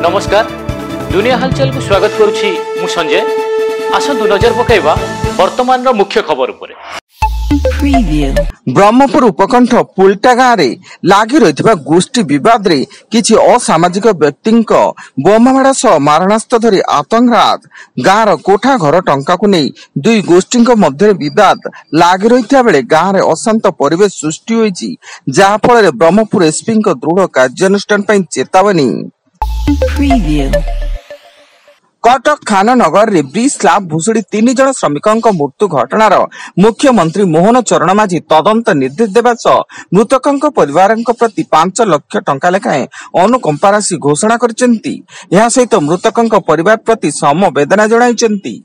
नमस्कार दुनिया हालचाल को स्वागत करुछि मु संजय। आसंतु नजर पकाइबा वर्तमान रो मुख्य खबर उपरे। ब्रह्मपुर उपकंठ पुलटा गाँव में लगी रही गोष्ठी विवाद रे किछि असामाजिक व्यक्ति बोमामाड़ सह मारणास्त्र धरी आतंकराज गाँव कोठा घर टंका को नहीं दुई गोष्ठी मध्य विवाद लगी रही बेले गाँव में अशांत परिवेश सृष्टि होईछि, जहा फल ब्रह्मपुर एसपी दृढ़ कार्यानुष्ठान पई चेतावनी। कटक खाननगर रे ब्रिज स्लाब भुशुड़ी 3 जन श्रमिकों मृत्यु घटनार मुख्यमंत्री मोहन चरण माझी तदंत निर्देश देवा सह मृतकों परिवार प्रति 5 लाख टंका लेखाएं अनुकंपा राशि घोषणा करछन्ती। यह सहित मृतकों परिवार प्रति समवेदना जणाइछन्ती।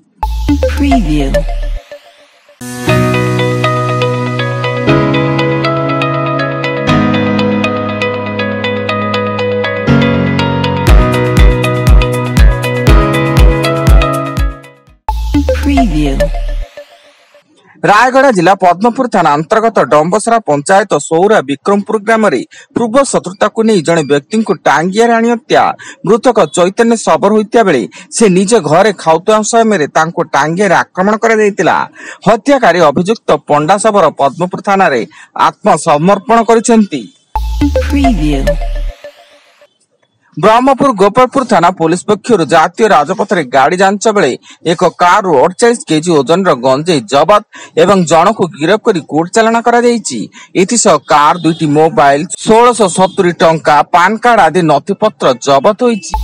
रायगढ़ जिला पद्मपुर थाना अंतर्गत डम्बसरा पंचायत सौरा विक्रमपुर ग्राम रे पूर्व शत्रुता को नहीं जड़े व्यक्ति को टांगिया आनी हत्या मृतक चैतन्य सबर होता बेले से निज घरे खाउता समय टांगिया आक्रमण कर हत्याकारी अभियुक्त पंडा सबर पद्मपुर थाना रे आत्मसमर्पण करिसेंती। ब्रह्मपुर गोपालपुर थाना पुलिस पक्षर जातीय राजपथ में गाड़ी जांच बेले एक कार 48 केजी ओजन गंजेई जबत एवं जन को गिरफ्त कर कोर्ट चालाण कर कार 2टी मोबाइल 1670 टंका पान कार्ड आदि नथिपत्र जबत होईछि।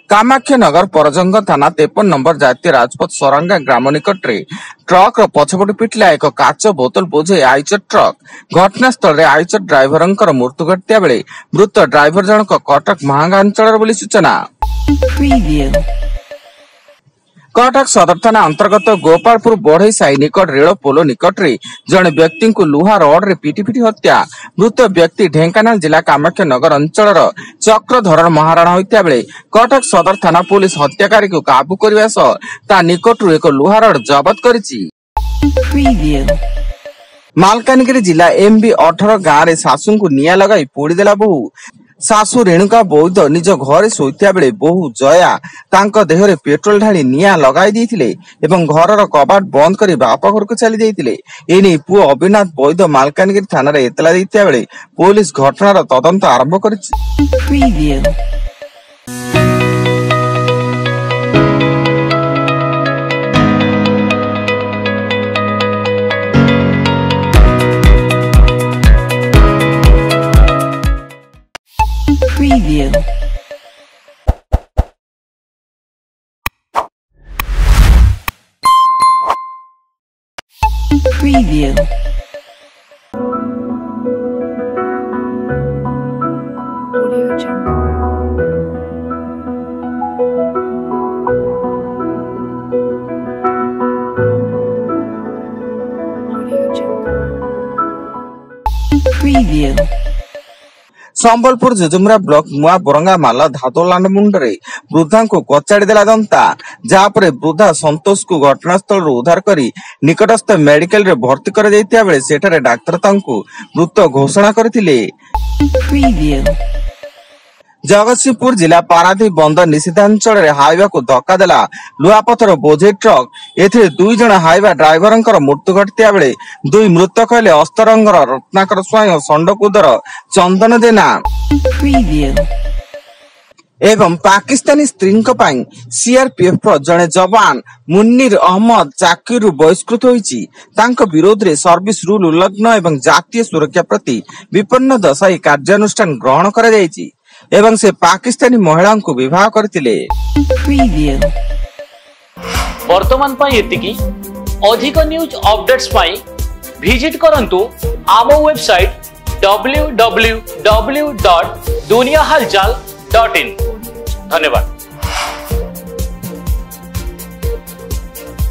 कामाख्या नगर परजंग थाना 53 नंबर जातीय राजपथ सरंगा ग्राम निकट रे ट्रक पछपट पिटला एक काच बोतल बोझे आइचर ट्रक घटनास्थल आइचर ड्राइवर मृत्यु घटता बेले मृत ड्राइवर जनक कटक महांगा अंचल बोली सूचना। कटक सदर थाना अंतर्गत गोपालपुर बढ़ई साई निकट रेल पोलो निकट रे जड़े व्यक्ति को लुहा रड रे पिटी पिटी हत्या मृत व्यक्ति ढेंकानाल जिला कामाख्या नगर अंचल चक्रधर महाराणा होता बेले कटक सदर थाना पुलिस हत्याकारी को काबू करने सह ता निकटू एक लुहा रड जबत करिछि। मालकानगिरी जिला एमबी 18 गाँव में सासू को निया लगाई पोड़ीदेला बहु। सासू रेणुका बौद्ध निज घरे शोइता बेले बहु जया तांको देहरे पेट्रोल ढाली निया लगाई देइथिले एवं घरर कबाट बंद करी बापा घर को चली जाइथिले। एने पुओ अविनाथ बौद्ध मालकानगिरी थाना रे एतला दैता बेले पुलिस घटनार तदंत आरंभ करिछि। संबलपुर जुजुमरा ब्लॉक मुआ बोरंगा माला धादोलांड मुंडरे वृद्धा को कचाड़ी देला दंता, जहाँ पर वृद्धा संतोष को घटनास्थल उद्धार करी निकटस्थ मेडिकल रे भर्ती कर जाइतिया बेले सेठारे डाक्टर तांको मृत घोषणा करथिले। जगतसिंहपुर जिला पारादीप बंदर निषेधांचल हाईवा को धक्का देला लुहापथर बोझे ट्रक। एथिरे 2 जन हाईवा ड्राइवर मृत्यु घटता बेले 2 मृतक हेले अस्तरंगर रत्नाकर स्वाई और संडकुदर चंदन जेना। एवं पाकिस्तानी स्त्री सीआरपीएफ जड़े जवान मुन्नीर अहमद चाकिर बहिष्कृत होईची। विरोध में सर्विस रूल उल्लंघन एवं जातीय सुरक्षा प्रति विपन्न दशाई कार्यानुष्ठान ग्रहण करा जायछि। एवं से पाकिस्तानी महिला को विवाह करथिले। वर्तमान पाई एतिकी अधिक न्यूज अपडेट्स पाई विजिट करंतु आम वेबसाइट www.duniyahalchal.in। धन्यवाद।